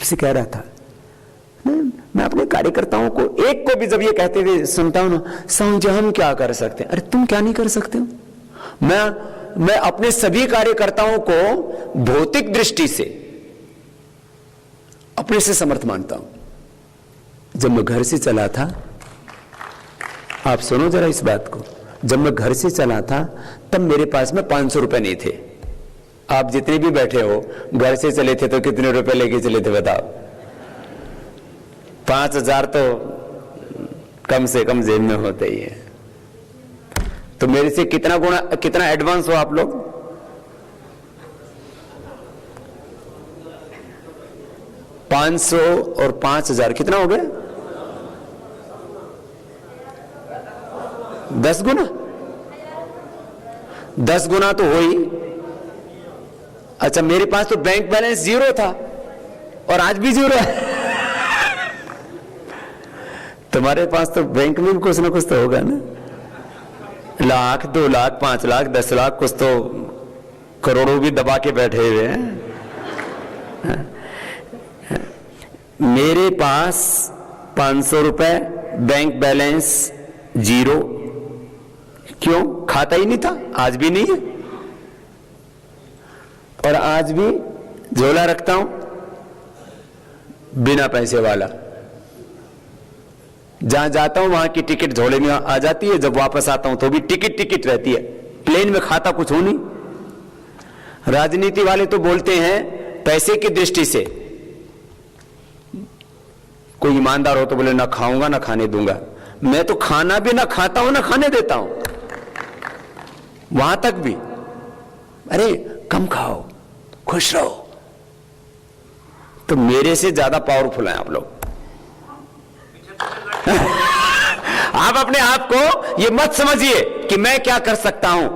आपसे कह रहा था, मैं अपने कार्यकर्ताओं को एक को भी जब ये कहते हुए सुनता हूं ना, साहू जी हम क्या कर सकते हैं, अरे तुम क्या नहीं कर सकते हो? मैं अपने सभी कार्यकर्ताओं को भौतिक दृष्टि से अपने से समर्थ मानता हूं। जब मैं घर से चला था, आप सुनो जरा इस बात को, जब मैं घर से चला था तब मेरे पास में 500 रुपए नहीं थे। आप जितने भी बैठे हो घर से चले थे तो कितने रुपए लेके चले थे बताओ? 5000 तो कम से कम जेब में होते ही है। तो मेरे से कितना एडवांस हो आप लोग? $500 और 5000 कितना हो गया? 10 गुना। 10 गुना तो हो ही। अच्छा, मेरे पास तो बैंक बैलेंस 0 था और आज भी 0 है। तुम्हारे पास तो बैंक में भी कुछ ना कुछ तो होगा ना? लाख, 2 लाख, 5 लाख, 10 लाख, कुछ तो करोड़ों भी दबा के बैठे हुए हैं। मेरे पास 500 रुपए, बैंक बैलेंस 0। क्यों? खाता ही नहीं था, आज भी नहीं है। और आज भी झोला रखता हूं बिना पैसे वाला। जहां जाता हूं वहां की टिकट झोले में आ जाती है, जब वापस आता हूं तो भी टिकट रहती है। प्लेन में खाता कुछ हो नहीं। राजनीति वाले तो बोलते हैं पैसे की दृष्टि से, कोई ईमानदार हो तो बोले ना खाऊंगा ना खाने दूंगा। मैं तो खाना भी ना खाता हूं ना खाने देता हूं, वहां तक भी। अरे कम खाओ, खुश रहो। तो मेरे से ज्यादा पावरफुल हैं आप लोग। आप अपने आप को ये मत समझिए कि मैं क्या कर सकता हूं,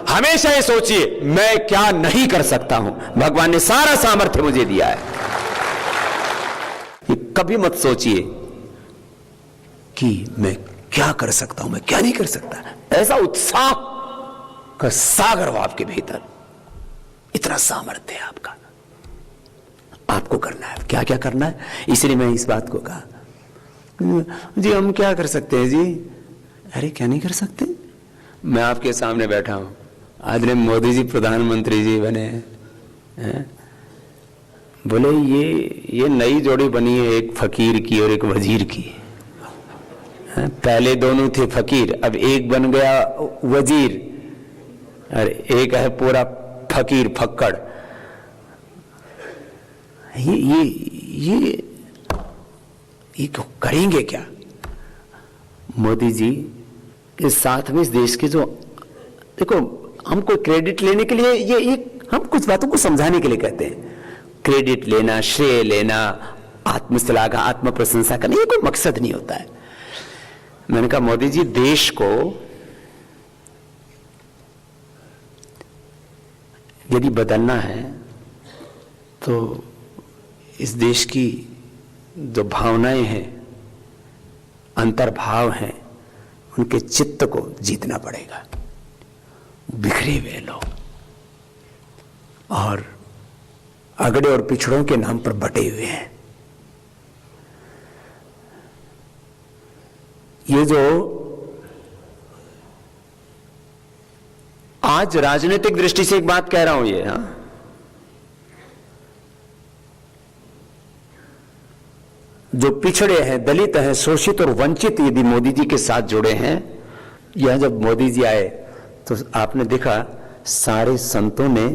हमेशा ये सोचिए मैं क्या नहीं कर सकता हूं। भगवान ने सारा सामर्थ्य मुझे दिया है। ये कभी मत सोचिए कि मैं क्या कर सकता हूं, मैं क्या नहीं कर सकता। ऐसा उत्साह का सागर हो आपके भीतर, इतना सामर्थ्य है आपका। आपको करना है, क्या क्या करना है। इसलिए मैं इस बात को कहा, जी हम क्या कर सकते हैं जी? अरे क्या नहीं कर सकते? मैं आपके सामने बैठा हूं, आज ने मोदी जी प्रधानमंत्री जी बने हैं। बोले ये नई जोड़ी बनी है, एक फकीर की और एक वजीर की। पहले दोनों थे फकीर, अब एक बन गया वजीर, और एक है पूरा फकीर फक्कड़। ये करेंगे क्या? मोदी जी के साथ में इस देश के जो, देखो हमको क्रेडिट लेने के लिए ये हम कुछ बातों को समझाने के लिए कहते हैं। क्रेडिट लेना, श्रेय लेना, आत्मश्लाघा, आत्म प्रशंसा करना, ये कोई मकसद नहीं होता है। मैंने कहा मोदी जी, देश को यदि बदलना है तो इस देश की जो भावनाएं हैं, अंतर्भाव हैं, उनके चित्त को जीतना पड़ेगा। बिखरे हुए लोग और अगड़े और पिछड़ों के नाम पर बटे हुए हैं। ये जो आज राजनीतिक दृष्टि से एक बात कह रहा हूं, ये जो पिछड़े हैं, दलित हैं, शोषित और वंचित यदि मोदी जी के साथ जुड़े हैं, यह जब मोदी जी आए तो आपने देखा सारे संतों ने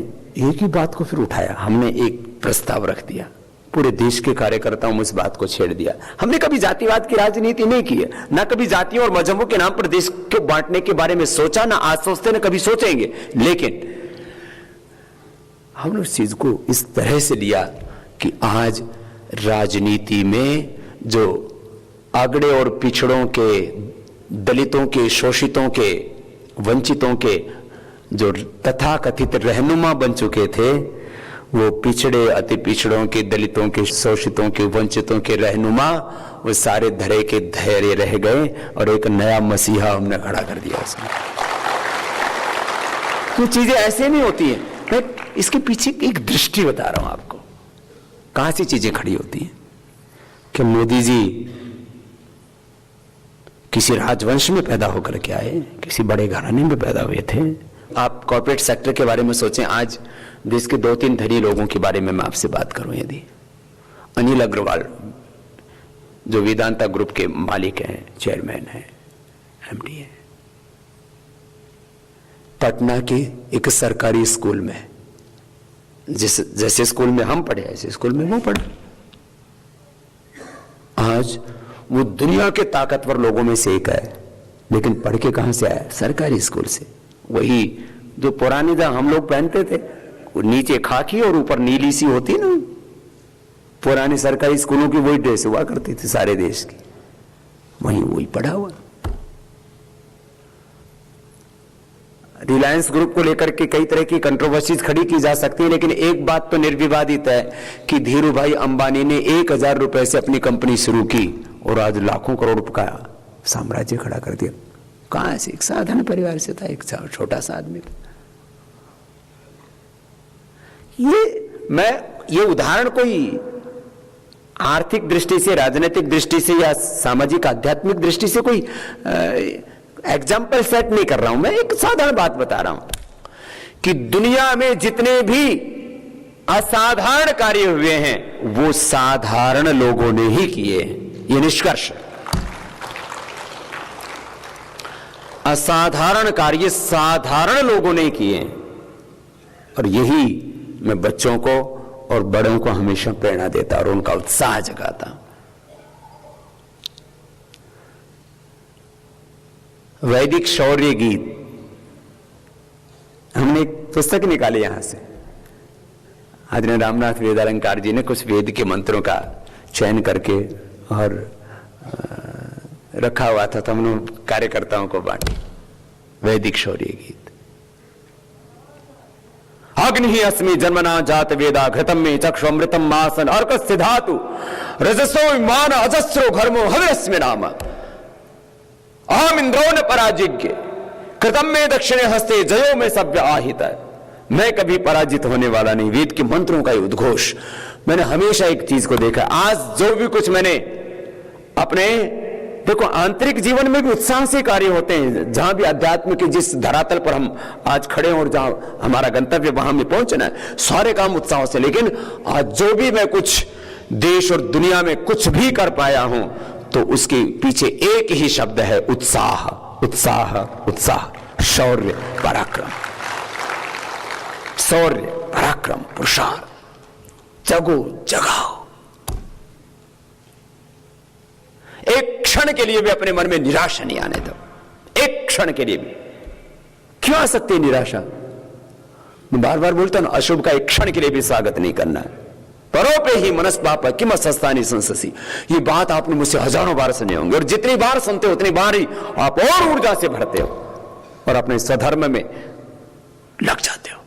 एक ही बात को फिर उठाया। हमने एक प्रस्ताव रख दिया, पूरे देश के कार्यकर्ताओं में इस बात को छेड़ दिया। हमने कभी जातिवाद की राजनीति नहीं की है, ना कभी जातियों और मजहबों के नाम पर देश को बांटने के बारे में सोचा, ना आज सोचते, ना कभी सोचेंगे। लेकिन हमने उस चीज को इस तरह से लिया कि आज राजनीति में जो अगड़े और पिछड़ों के, दलितों के, शोषितों के, वंचितों के जो तथाकथित रहनुमा बन चुके थे, वो पिछड़े, अति पिछड़ों के, दलितों के, शोषितों के, वंचितों के रहनुमा वो सारे धरे के धैर्य रह गए और एक नया मसीहा हमने खड़ा कर दिया उसमें। तो चीजें ऐसे नहीं होती हैं। मैं इसके पीछे एक दृष्टि बता रहा हूं आपको। कहां से चीजें खड़ी होती हैं कि मोदी जी किसी राजवंश में पैदा होकर के आए, किसी बड़े घराने में पैदा हुए थे। आप कॉर्पोरेट सेक्टर के बारे में सोचें। आज देश के 2-3 धनी लोगों के बारे में मैं आपसे बात करूं। यदि अनिल अग्रवाल जो वेदांता ग्रुप के मालिक हैं, चेयरमैन हैं, एमडी हैं, पटना के एक सरकारी स्कूल में, जैसे स्कूल में हम पढ़े ऐसे स्कूल में वो पढ़े। आज वो दुनिया के ताकतवर लोगों में से एक है, लेकिन पढ़ के कहां से आया? सरकारी स्कूल से। वही जो पुरानी जो हम लोग पहनते थे, नीचे खाकी और ऊपर नीली सी होती ना, पुरानी सरकारी स्कूलों की वही ड्रेस हुआ करती थी सारे देश की, वही पढ़ा हुआ। रिलायंस ग्रुप को लेकर के कई तरह की कंट्रोवर्सीज खड़ी की जा सकती है, लेकिन एक बात तो निर्विवादित है कि धीरू भाई अंबानी ने 1000 रुपए से अपनी कंपनी शुरू की और आज लाखों करोड़ का साम्राज्य खड़ा कर दिया। कहां से? एक साधारण परिवार से था, एक छोटा सा आदमी था। ये उदाहरण कोई आर्थिक दृष्टि से, राजनीतिक दृष्टि से या सामाजिक आध्यात्मिक दृष्टि से कोई एग्जाम्पल सेट नहीं कर रहा हूं। मैं एक साधारण बात बता रहा हूं कि दुनिया में जितने भी असाधारण कार्य हुए हैं वो साधारण लोगों ने ही किए हैं। ये निष्कर्ष, असाधारण कार्य साधारण लोगों ने किए हैं। और यही मैं बच्चों को और बड़ों को हमेशा प्रेरणा देता और उनका उत्साह जगाता। वैदिक शौर्य गीत, हमने एक पुस्तक निकाली यहां से। आदरणीय रामनाथ वेदालंकार जी ने कुछ वेद के मंत्रों का चयन करके और रखा हुआ था, तो हमने कार्यकर्ताओं को बांटी। वैदिक शौर्य गीत। अग्नि ही अस्मि जन्मना जात वेदा घृतम में चक्षु अमृतम मासन अर्क सिधातु रजसो विमान अजस्रो घर्मो हविरस्मि नाम अहम इंद्रो न पराजिज्ञ कृतम में दक्षिणे हस्ते जयो में सभ्य आहित। मैं कभी पराजित होने वाला नहीं। वेद के मंत्रों का उद्घोष। मैंने हमेशा एक चीज को देखा, आज जो भी कुछ मैंने अपने, देखो आंतरिक जीवन में भी उत्साह से कार्य होते हैं। जहां भी अध्यात्म के जिस धरातल पर हम आज खड़े हैं और जहां हमारा गंतव्य वहां में पहुंचना है, सारे काम उत्साह से। लेकिन आज जो भी मैं कुछ देश और दुनिया में कुछ भी कर पाया हूं तो उसके पीछे एक ही शब्द है, उत्साह, उत्साह, उत्साह। शौर्य, पराक्रम, शौर्य, पराक्रम, पुरुषार्थ। जगो, जगाओ। एक क्षण के लिए भी अपने मन में निराशा नहीं आने दो। एक क्षण के लिए भी। क्यों आ सकती है निराशा? मैं बार बार बोलता हूं, अशुभ का एक क्षण के लिए भी स्वागत नहीं करना है। परोपे ही मनस्पाप किम सस्तानी संससी। ये बात आपने मुझसे हजारों बार सुने होंगे, और जितनी बार सुनते हो उतनी बार ही आप और ऊर्जा से भरते हो और अपने स्वधर्म में लग जाते हो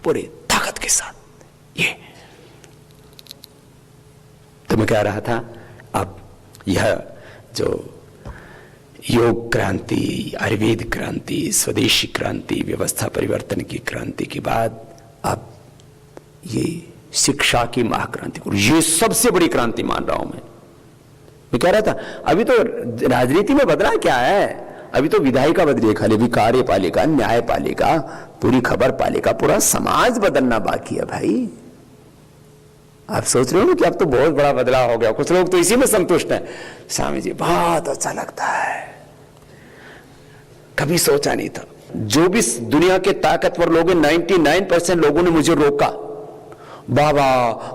पूरी ताकत के साथ। ये तो मैं कह रहा था, अब यह जो योग क्रांति, आयुर्वेद क्रांति, स्वदेशी क्रांति, व्यवस्था परिवर्तन की क्रांति के बाद अब ये शिक्षा की महाक्रांति, ये सबसे बड़ी क्रांति मान रहा हूं मैं कह रहा था अभी तो राजनीति में बदला क्या है? अभी तो विधायिका बदली है खाली, अभी कार्यपालिका, न्यायपालिका, पूरी खबर पालिका, पूरा समाज बदलना बाकी है भाई। आप सोच रहे हो ना कि अब तो बहुत बड़ा बदलाव हो गया। कुछ लोग तो इसी में संतुष्ट हैं। स्वामी जी बहुत अच्छा लगता है, कभी सोचा नहीं था। जो भी दुनिया के ताकतवर लोग, 99% लोगों ने मुझे रोका, बाबा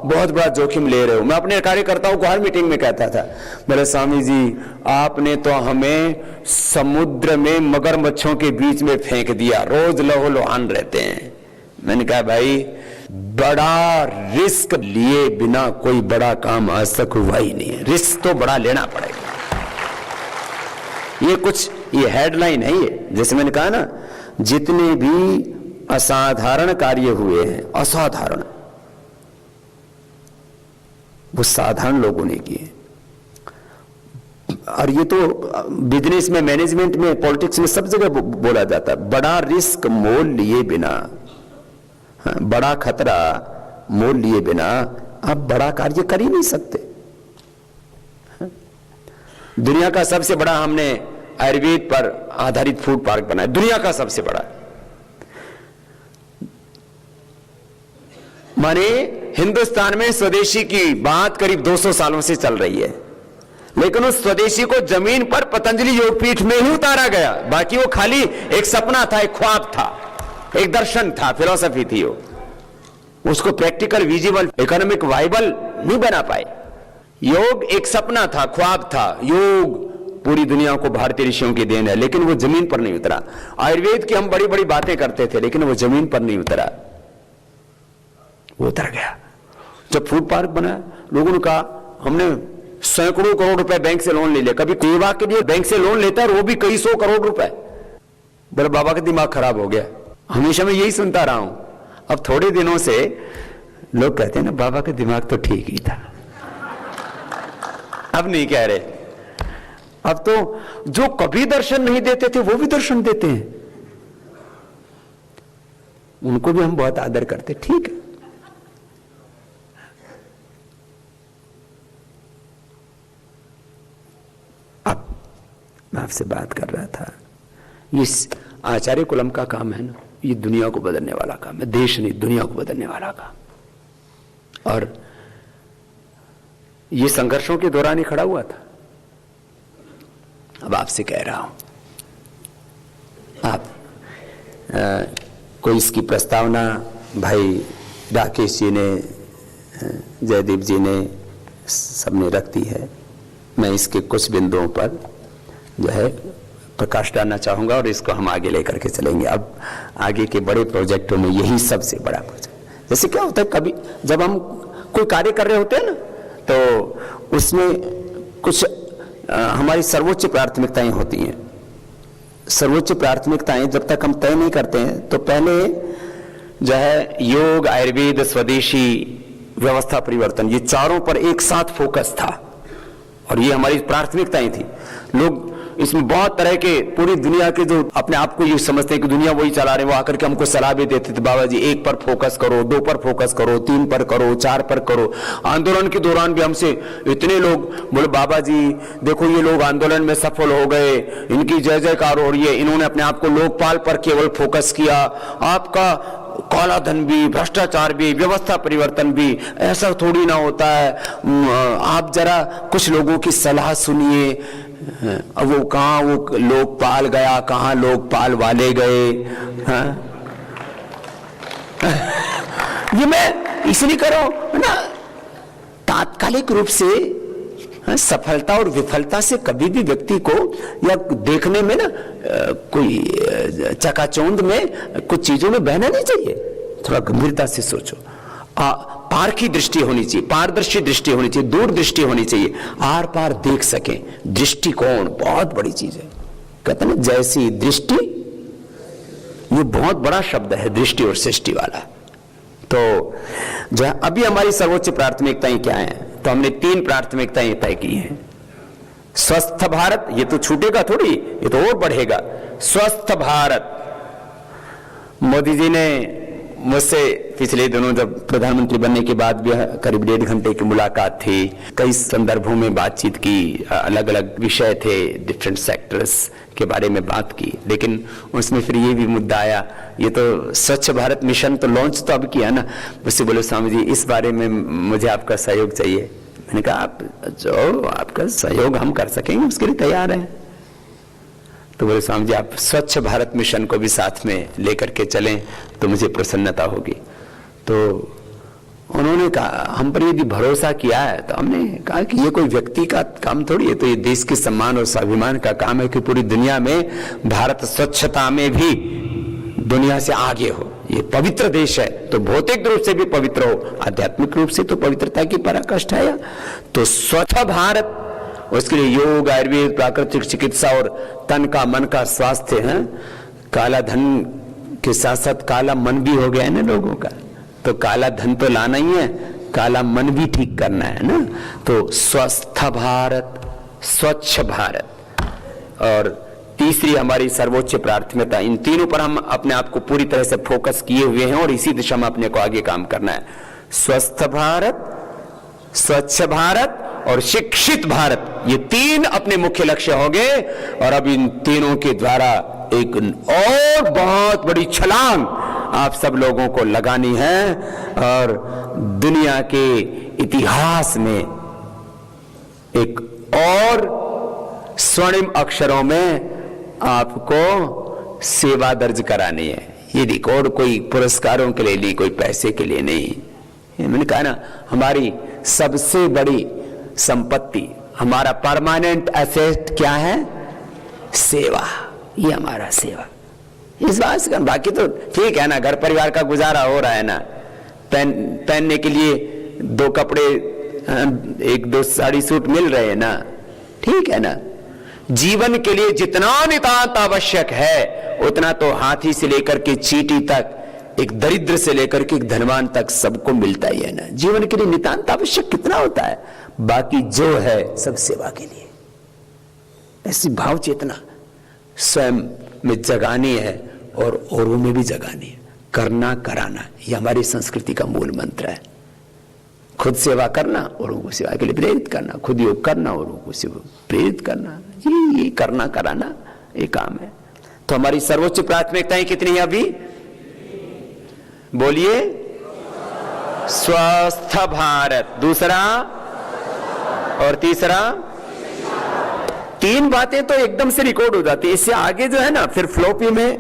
बहुत बड़ा जोखिम ले रहे हो। मैं अपने कार्यकर्ताओं को हर मीटिंग में कहता था, बोले स्वामी जी आपने तो हमें समुद्र में मगरमच्छों के बीच में फेंक दिया, रोज लहो लुहान रहते हैं। मैंने कहा भाई बड़ा रिस्क लिए बिना कोई बड़ा काम आज तक हुआ ही नहीं है। रिस्क तो बड़ा लेना पड़ेगा। ये हेडलाइन है। ये जैसे मैंने कहा ना, जितने भी असाधारण कार्य हुए हैं, असाधारण, वो साधारण लोगों ने किए। और ये तो बिजनेस में, मैनेजमेंट में, पॉलिटिक्स में सब जगह बोला जाता है, बड़ा रिस्क मोल लिए बिना, बड़ा खतरा मोल लिए बिना आप बड़ा कार्य कर ही नहीं सकते। दुनिया का सबसे बड़ा हमने आयुर्वेद पर आधारित फूड पार्क बनाया, दुनिया का सबसे बड़ा। माने हिंदुस्तान में स्वदेशी की बात करीब 200 सालों से चल रही है, लेकिन उस स्वदेशी को जमीन पर पतंजलि योगपीठ में ही उतारा गया। बाकी वो खाली एक सपना था, एक ख्वाब था, एक दर्शन था, फिलॉसफी थी। वो उसको प्रैक्टिकल, विजिबल, इकोनॉमिक वाइबल नहीं बना पाए। योग एक सपना था, ख्वाब था। योग पूरी दुनिया को भारतीय ऋषियों की देन है, लेकिन वो जमीन पर नहीं उतरा। आयुर्वेद की हम बड़ी बड़ी बातें करते थे, लेकिन वो जमीन पर नहीं उतरा, वो उतर गया। जब फूड पार्क बना, लोगों ने कहा हमने सैकड़ों करोड़ रुपए बैंक से लोन ले लिया। कभी सेवा के लिए बैंक से लोन लेता है, और वो भी कई सौ करोड़ रुपए। बोले बाबा का दिमाग खराब हो गया। हमेशा मैं यही सुनता रहा हूं। अब थोड़े दिनों से लोग कहते हैं ना, बाबा का दिमाग तो ठीक ही था। अब नहीं कह रहे। अब तो जो कभी दर्शन नहीं देते थे, वो भी दर्शन देते हैं। उनको भी हम बहुत आदर करते। ठीक है, अब मैं आपसे बात कर रहा था, ये आचार्य कुलम का काम है ना, ये दुनिया को बदलने वाला काम है। देश नहीं, दुनिया को बदलने वाला काम। और ये संघर्षों के दौरान ही खड़ा हुआ था। अब आपसे कह रहा हूं, आप कोई इसकी प्रस्तावना भाई राकेश जी ने, जयदीप जी ने, सबने रख दी है। मैं इसके कुछ बिंदुओं पर जो है प्रकाश डालना चाहूंगा, और इसको हम आगे लेकर के चलेंगे। अब आगे के बड़े प्रोजेक्टों में यही सबसे बड़ा प्रोजेक्ट। जैसे क्या होता है, कभी जब हम कोई कार्य कर रहे होते हैं ना, तो उसमें कुछ हमारी सर्वोच्च प्राथमिकताएं होती हैं। सर्वोच्च प्राथमिकताएं जब तक हम तय नहीं करते हैं, तो पहले जो है योग, आयुर्वेद, स्वदेशी, व्यवस्था परिवर्तन, ये चारों पर एक साथ फोकस था, और ये हमारी प्राथमिकताएं थी। लोग इसमें बहुत तरह के, पूरी दुनिया के जो अपने आप को ये समझते हैं कि दुनिया वही चला रहे, वो आकर के हमको सलाह भी देते थे, बाबा जी 1 पर फोकस करो, 2 पर फोकस करो, 3 पर करो, 4 पर करो। आंदोलन के दौरान भी हमसे इतने लोग बोले, बाबा जी देखो ये लोग आंदोलन में सफल हो गए, इनकी जय जयकार हो रही है, इन्होंने अपने आप को लोकपाल पर केवल फोकस किया। आपका काला धन भी, भ्रष्टाचार भी, व्यवस्था परिवर्तन भी, ऐसा थोड़ी ना होता है। आप जरा कुछ लोगों की सलाह सुनिए। अब वो कहां वो लोकपाल गया, कहां लोकपाल वाले गए। ये मैं इसलिए कर रहा हूं ना, तात्कालिक रूप से सफलता और विफलता से कभी भी व्यक्ति को, या देखने में ना कोई चकाचौंध में कुछ चीजों में बहना नहीं चाहिए। थोड़ा गंभीरता से सोचो। पारखी दृष्टि होनी चाहिए, पारदर्शी दृष्टि होनी चाहिए, दूर दृष्टि होनी चाहिए, आर पार देख सकें। दृष्टिकोण बहुत बड़ी चीज है। कहते हैं ना, जैसी दृष्टि, ये बहुत बड़ा शब्द है, दृष्टि और सृष्टि वाला। तो जो अभी हमारी सर्वोच्च प्राथमिकताएं क्या हैं, तो हमने 3 प्राथमिकताएं तय की हैं। स्वस्थ भारत, ये तो छूटेगा थोड़ी, ये तो और बढ़ेगा। स्वस्थ भारत, मोदी जी ने मुझसे पिछले दिनों जब प्रधानमंत्री बनने के बाद भी करीब 1.5 घंटे की मुलाकात थी, कई संदर्भों में बातचीत की, अलग अलग विषय थे, डिफरेंट सेक्टर्स के बारे में बात की, लेकिन उसमें फिर ये भी मुद्दा आया, ये तो स्वच्छ भारत मिशन तो लॉन्च तो अब किया ना। मुझसे बोले, स्वामी जी इस बारे में मुझे आपका सहयोग चाहिए। मैंने कहा, आप जो आपका सहयोग हम कर सकेंगे उसके लिए तैयार हैं। तो बोले, स्वामी जी आप स्वच्छ भारत मिशन को भी साथ में लेकर के चलें तो मुझे प्रसन्नता होगी। तो उन्होंने कहा, हम पर यदि भरोसा किया है, तो हमने कहा कि ये कोई व्यक्ति का काम थोड़ी है, तो ये देश के सम्मान और स्वाभिमान का काम है कि पूरी दुनिया में भारत स्वच्छता में भी दुनिया से आगे हो। ये पवित्र देश है, तो भौतिक रूप से भी पवित्र हो, आध्यात्मिक रूप से तो पवित्रता की पराकाष्ठा है। तो स्वच्छ भारत, उसके लिए योग, आयुर्वेद, प्राकृतिक चिकित्सा और तन का, मन का स्वास्थ्य है। काला धन के साथ साथ काला मन भी हो गया है ना लोगों का, तो काला धन तो लाना ही है, काला मन भी ठीक करना है ना। तो स्वस्थ भारत, स्वच्छ भारत। और तीसरी हमारी सर्वोच्च प्राथमिकता, इन तीनों पर हम अपने आप को पूरी तरह से फोकस किए हुए हैं, और इसी दिशा में अपने को आगे काम करना है। स्वस्थ भारत, स्वच्छ भारत और शिक्षित भारत, ये तीन अपने मुख्य लक्ष्य होंगे। और अब इन तीनों के द्वारा एक और बहुत बड़ी छलांग आप सब लोगों को लगानी है और दुनिया के इतिहास में एक और स्वर्णिम अक्षरों में आपको सेवा दर्ज करानी है। ये रिकॉर्ड कोई पुरस्कारों के लिए नहीं, कोई पैसे के लिए नहीं। मैंने कहा ना, हमारी सबसे बड़ी संपत्ति, हमारा परमानेंट एसेट क्या है? सेवा। ये हमारा सेवा, इस बात से। बाकी तो ठीक है ना, घर परिवार का गुजारा हो रहा है ना, पहनने के लिए दो कपड़े, एक दो साड़ी सूट मिल रहे हैं ना, ठीक है ना। जीवन के लिए जितना नितांत आवश्यक है उतना तो हाथी से लेकर के चींटी तक, एक दरिद्र से लेकर के एक धनवान तक सबको मिलता ही है ना। जीवन के लिए नितांत आवश्यक कितना होता है, बाकी जो है सब सेवा के लिए। ऐसी भाव चेतना स्वयं में जगानी है और औरों में भी जगानी है। करना कराना, ये हमारी संस्कृति का मूल मंत्र है। खुद सेवा करना, औरों को सेवा के लिए प्रेरित करना, खुद योग करना, औरों को सेवा प्रेरित करना, ये करना कराना ये काम है। तो हमारी सर्वोच्च प्राथमिकताएं कितनी है अभी? बोलिए, स्वस्थ भारत, दूसरा और तीसरा। तीन बातें तो एकदम से रिकॉर्ड हो जाती है। इससे आगे जो है ना, फिर फ्लॉपी में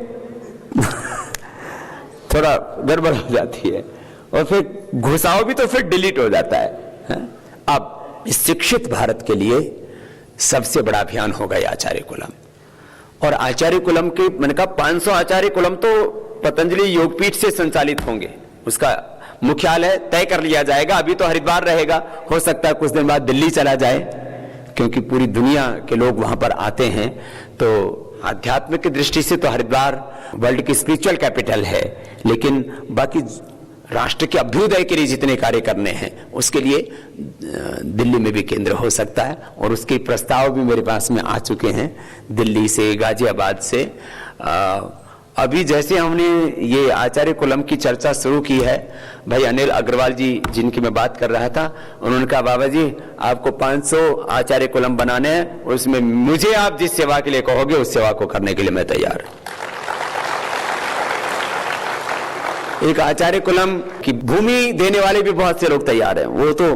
थोड़ा गड़बड़ हो जाती है और फिर घुसाओ भी तो फिर डिलीट हो जाता है। अब इस शिक्षित भारत के लिए सबसे बड़ा अभियान होगा ये आचार्य कुलम। और आचार्य कुलम के, मैंने कहा 500 आचार्य कुलम तो पतंजलि योगपीठ से संचालित होंगे। उसका मुख्यालय तय कर लिया जाएगा। अभी तो हरिद्वार रहेगा, हो सकता है कुछ दिन बाद दिल्ली चला जाए, क्योंकि पूरी दुनिया के लोग वहां पर आते हैं। तो आध्यात्मिक की दृष्टि से तो हरिद्वार वर्ल्ड की स्पिरिचुअल कैपिटल है, लेकिन बाकी राष्ट्र के अभ्युदय के लिए जितने कार्य करने हैं उसके लिए दिल्ली में भी केंद्र हो सकता है। और उसके प्रस्ताव भी मेरे पास में आ चुके हैं, दिल्ली से, गाजियाबाद से। अभी जैसे हमने ये आचार्य कुलम की चर्चा शुरू की है, भाई अनिल अग्रवाल जी जिनकी मैं बात कर रहा था, उन्होंने कहा बाबा जी आपको 500 आचार्य कुलम बनाने हैं, उसमें मुझे आप जिस सेवा के लिए कहोगे उस सेवा को करने के लिए मैं तैयार हूं। एक आचार्य कुलम की भूमि देने वाले भी बहुत से लोग तैयार हैं। वो तो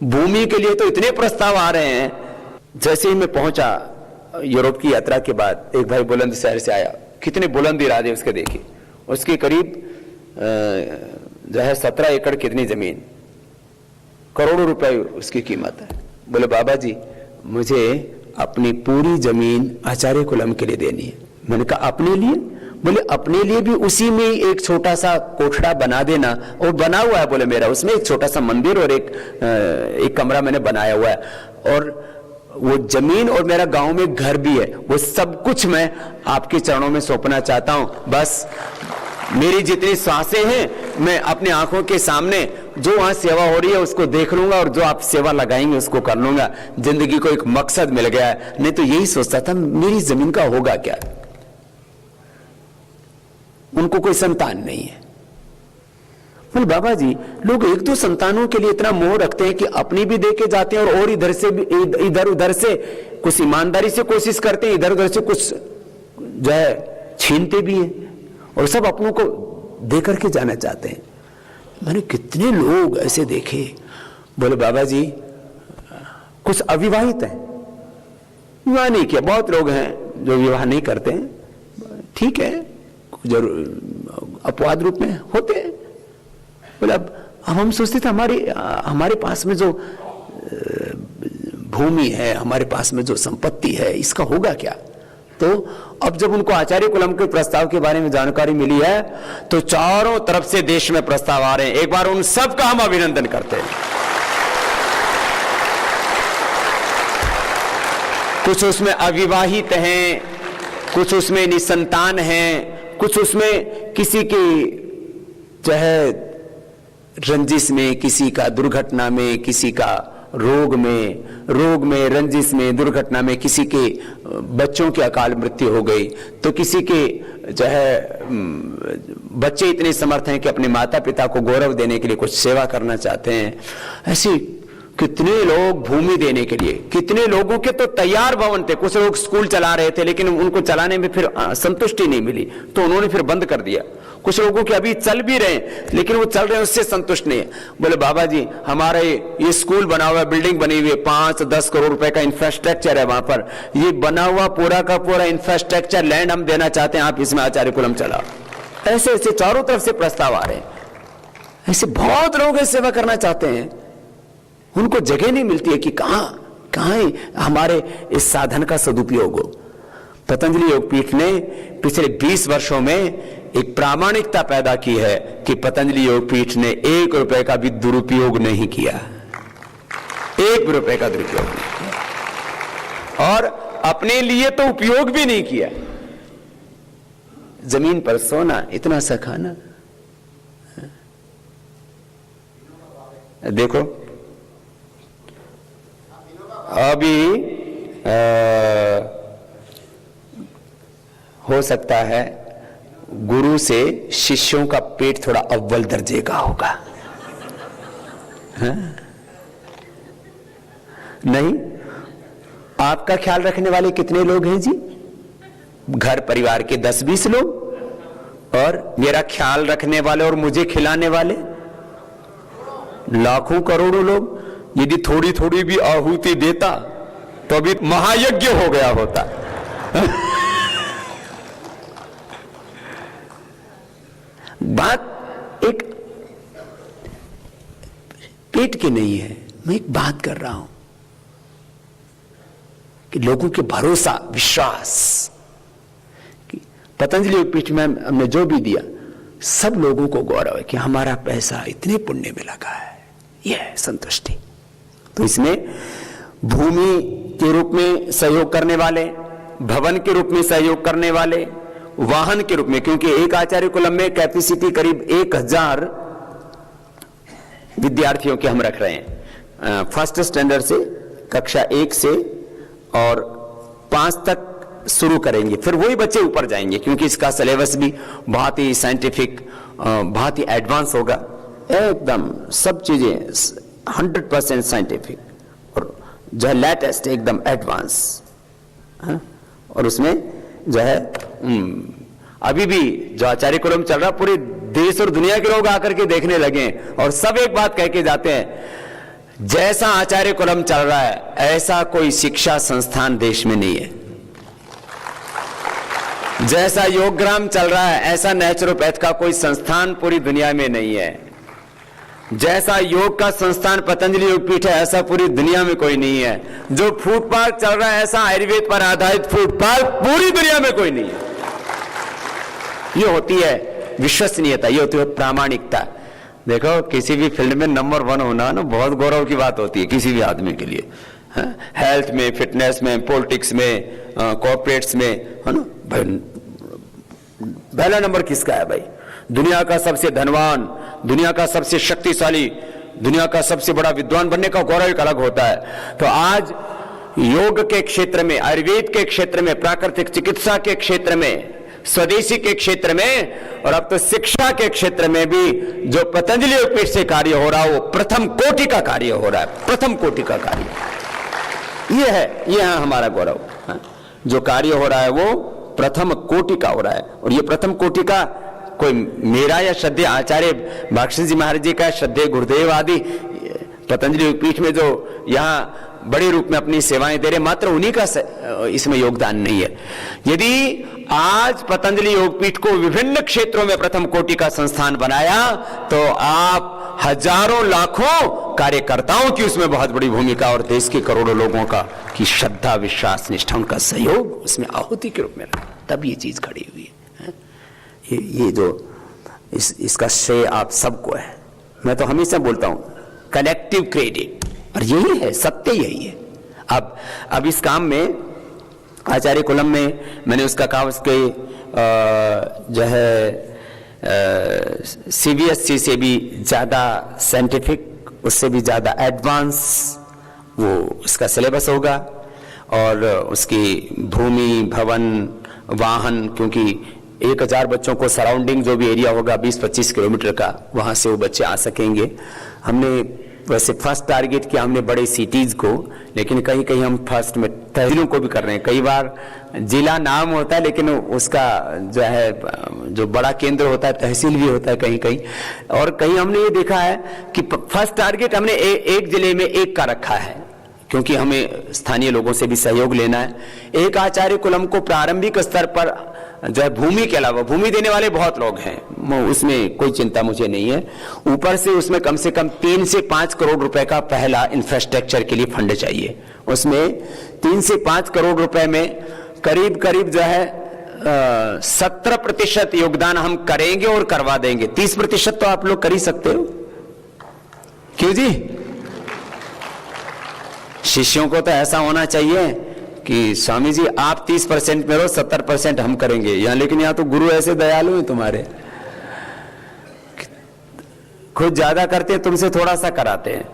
भूमि के लिए तो इतने प्रस्ताव आ रहे हैं। जैसे ही मैं पहुंचा यूरोप की यात्रा के बाद, एक भाई बुलंदशहर से आया, कितने बुलंद इरादे उसके देखिए। उसके करीब जो है 17 एकड़ कितनी जमीन, करोड़ों रुपए उसकी कीमत है। बोले बाबा जी मुझे अपनी पूरी जमीन आचार्य कुलम के लिए देनी है। मैंने कहा अपने लिए? बोले अपने लिए भी उसी में एक छोटा सा कोठड़ा बना देना। और बना हुआ है, बोले मेरा उसमें एक छोटा सा मंदिर और एक कमरा मैंने बनाया हुआ है, और वो जमीन और मेरा गांव में घर भी है। वो सब कुछ मैं आपके चरणों में सौंपना चाहता हूं। बस मेरी जितनी सांसें हैं मैं अपनी आंखों के सामने जो वहां सेवा हो रही है उसको देख लूंगा, और जो आप सेवा लगाएंगे उसको कर लूंगा। जिंदगी को एक मकसद मिल गया है। नहीं तो यही सोचता था मेरी जमीन का होगा क्या। उनको कोई संतान नहीं है। बोले बाबा जी लोग एक दो संतानों के लिए इतना मोह रखते हैं कि अपनी भी दे के जाते हैं और इधर से भी, इधर उधर से कुछ ईमानदारी से कोशिश करते हैं, इधर उधर से कुछ जो है छीनते भी हैं, और सब अपनों को दे करके जाना चाहते हैं। मैंने कितने लोग ऐसे देखे। बोले बाबा जी कुछ अविवाहित हैं, विवाह नहीं किया, बहुत लोग हैं जो विवाह नहीं करते हैं, ठीक है, जरूर अपवाद रूप में होते हैं। बोले अब हम सोचते थे हमारे पास में जो भूमि है, हमारे पास में जो संपत्ति है, इसका होगा क्या। तो अब जब उनको आचार्य कुलम के प्रस्ताव के बारे में जानकारी मिली है तो चारों तरफ से देश में प्रस्ताव आ रहे हैं। एक बार उन सब का हम अभिनंदन करते हैं। कुछ उसमें अविवाहित हैं, कुछ उसमें निसंतान हैं, कुछ उसमें किसी की चाहे रंजिश में, किसी का दुर्घटना में, किसी का रोग में रंजिश में, दुर्घटना में किसी के बच्चों की अकाल मृत्यु हो गई, तो किसी के जो है बच्चे इतने समर्थ हैं कि अपने माता पिता को गौरव देने के लिए कुछ सेवा करना चाहते हैं। ऐसी कितने लोग भूमि देने के लिए, कितने लोगों के तो तैयार भवन थे, कुछ लोग स्कूल चला रहे थे लेकिन उनको चलाने में फिर संतुष्टि नहीं मिली तो उन्होंने फिर बंद कर दिया। कुछ लोगों के अभी चल भी रहे हैं लेकिन वो चल रहे हैं उससे संतुष्ट नहीं है। बोले बाबा जी हमारे ये स्कूल बना हुआ है, बिल्डिंग बनी हुई है, 5-10 करोड़ रुपए का इंफ्रास्ट्रक्चर है वहां पर, ये बना हुआ पूरा का पूरा इंफ्रास्ट्रक्चर लैंड हम देना चाहते हैं, आप इसमें आचार्य कुलम चलाओ। ऐसे ऐसे चारों तरफ से प्रस्ताव आ रहे हैं। ऐसे बहुत लोग सेवा करना चाहते हैं, उनको जगह नहीं मिलती है कि कहां हमारे इस साधन का सदुपयोग हो। पतंजलि योगपीठ ने पिछले 20 वर्षों में एक प्रामाणिकता पैदा की है कि पतंजलि योगपीठ ने 1 रुपए का भी दुरुपयोग नहीं किया, 1 रुपए का दुरुपयोग नहीं किया, और अपने लिए तो उपयोग भी नहीं किया। जमीन पर सोना, इतना सा खाना। देखो अभी हो सकता है गुरु से शिष्यों का पेट थोड़ा अव्वल दर्जे का होगा, नहीं? आपका ख्याल रखने वाले कितने लोग हैं जी? घर परिवार के 10-20 लोग, और मेरा ख्याल रखने वाले और मुझे खिलाने वाले लाखों करोड़ों लोग। यदि थोड़ी थोड़ी भी आहुति देता तो अभी महायज्ञ हो गया होता। बात एक पेट की नहीं है, मैं एक बात कर रहा हूं कि लोगों के भरोसा, विश्वास कि पतंजलि योगपीठ में हमने जो भी दिया, सब लोगों को गौरव है कि हमारा पैसा इतने पुण्य में लगा है, यह संतुष्टि। तो इसमें भूमि के रूप में सहयोग करने वाले, भवन के रूप में सहयोग करने वाले, वाहन के रूप में, क्योंकि एक आचार्य कुलम में कैपेसिटी करीब 1000 विद्यार्थियों के हम रख रहे हैं। फर्स्ट स्टैंडर्ड से कक्षा 1 से और 5 तक शुरू करेंगे, फिर वही बच्चे ऊपर जाएंगे क्योंकि इसका सिलेबस भी बहुत ही साइंटिफिक, बहुत ही एडवांस होगा, एकदम सब चीजें 100% साइंटिफिक और जो है लेटेस्ट, एकदम एडवांस। और उसमें जो है अभी भी जो आचार्य कुलम चल रहा, पूरे देश और दुनिया के लोग आकर के देखने लगे और सब एक बात कह के जाते हैं, जैसा आचार्य कुलम चल रहा है ऐसा कोई शिक्षा संस्थान देश में नहीं है, जैसा योगग्राम चल रहा है ऐसा नेचुरोपैथ का कोई संस्थान पूरी दुनिया में नहीं है, जैसा योग का संस्थान पतंजलि योगपीठ है ऐसा पूरी दुनिया में कोई नहीं है, जो फूड पार्क चल रहा है ऐसा आयुर्वेद पर आधारित फूड पार्क पूरी दुनिया में कोई नहीं है। ये होती है विश्वसनीयता, ये होती है प्रामाणिकता। देखो किसी भी फील्ड में नंबर 1 होना ना बहुत गौरव की बात होती है किसी भी आदमी के लिए, हेल्थ में, फिटनेस में, पॉलिटिक्स में, कॉर्पोरेट्स में, है ना भाई। पहला नंबर किसका है भाई? दुनिया का सबसे धनवान, दुनिया का सबसे शक्तिशाली, दुनिया का सबसे बड़ा विद्वान बनने का गौरव एक अलग होता है। तो आज योग के क्षेत्र में, आयुर्वेद के क्षेत्र में, प्राकृतिक चिकित्सा के क्षेत्र में, स्वदेशी के क्षेत्र में और अब तो शिक्षा के क्षेत्र में भी जो पतंजलि योगपीठ से कार्य हो रहा है वो प्रथम कोटि का कार्य हो रहा है, प्रथम कोटि का कार्य। ये है हमारा गौरव। जो कार्य हो रहा है वो प्रथम कोटि का हो रहा है। और ये प्रथम कोटि का कोई मेरा या श्रद्धेय आचार्य भाष्य जी महाराज जी का, श्रद्धेय गुरुदेव आदि पतंजलि योगपीठ में जो यहाँ बड़े रूप में अपनी सेवाएं दे रहे, मात्र उन्हीं का इसमें योगदान नहीं है। यदि आज पतंजलि योगपीठ को विभिन्न क्षेत्रों में प्रथम कोटि का संस्थान बनाया तो आप हजारों लाखों कार्यकर्ताओं की उसमें बहुत बड़ी भूमिका और देश के करोड़ों लोगों का की श्रद्धा, विश्वास, निष्ठा, उनका सहयोग उसमें आहुति के रूप में रहा, तब ये चीज खड़ी हुई है। ये जो इसका श्रेय आप सबको है। मैं तो हमेशा बोलता हूं कलेक्टिव क्रेडिट, और यही है, सत्य यही है। अब इस काम में आचार्य कुलम में मैंने उसका कहा, उसके जो है सीबीएसई से भी ज्यादा साइंटिफिक, उससे भी ज्यादा एडवांस वो उसका सिलेबस होगा। और उसकी भूमि, भवन, वाहन, क्योंकि 1000 बच्चों को सराउंडिंग जो भी एरिया होगा 20-25 किलोमीटर का, वहां से वो बच्चे आ सकेंगे। हमने वैसे फर्स्ट टारगेट किया हमने बड़े सिटीज को, लेकिन कहीं कहीं हम फर्स्ट में तहसीलों को भी कर रहे हैं। कई बार जिला नाम होता है लेकिन उसका जो है जो बड़ा केंद्र होता है तहसील भी होता है कहीं कहीं। और कहीं हमने ये देखा है कि फर्स्ट टारगेट हमने एक जिले में एक का रखा है, क्योंकि हमें स्थानीय लोगों से भी सहयोग लेना है। एक आचार्य कुल हमको प्रारंभिक स्तर पर जो है भूमि के अलावा, भूमि देने वाले बहुत लोग हैं, उसमें कोई चिंता मुझे नहीं है, ऊपर से कम 3 से 5 करोड़ रुपए का पहला इंफ्रास्ट्रक्चर के लिए फंड चाहिए। उसमें 3 से 5 करोड़ रुपए में करीब करीब जो है 70% योगदान हम करेंगे और करवा देंगे। 30% तो आप लोग कर ही सकते हो, क्यों जी? शिष्यों को तो ऐसा होना चाहिए कि स्वामी जी आप 30% में रहो, 70% हम करेंगे यहां। लेकिन यहां तो गुरु ऐसे दयालु हैं तुम्हारे, खुद ज्यादा करते हैं, तुमसे थोड़ा सा कराते हैं।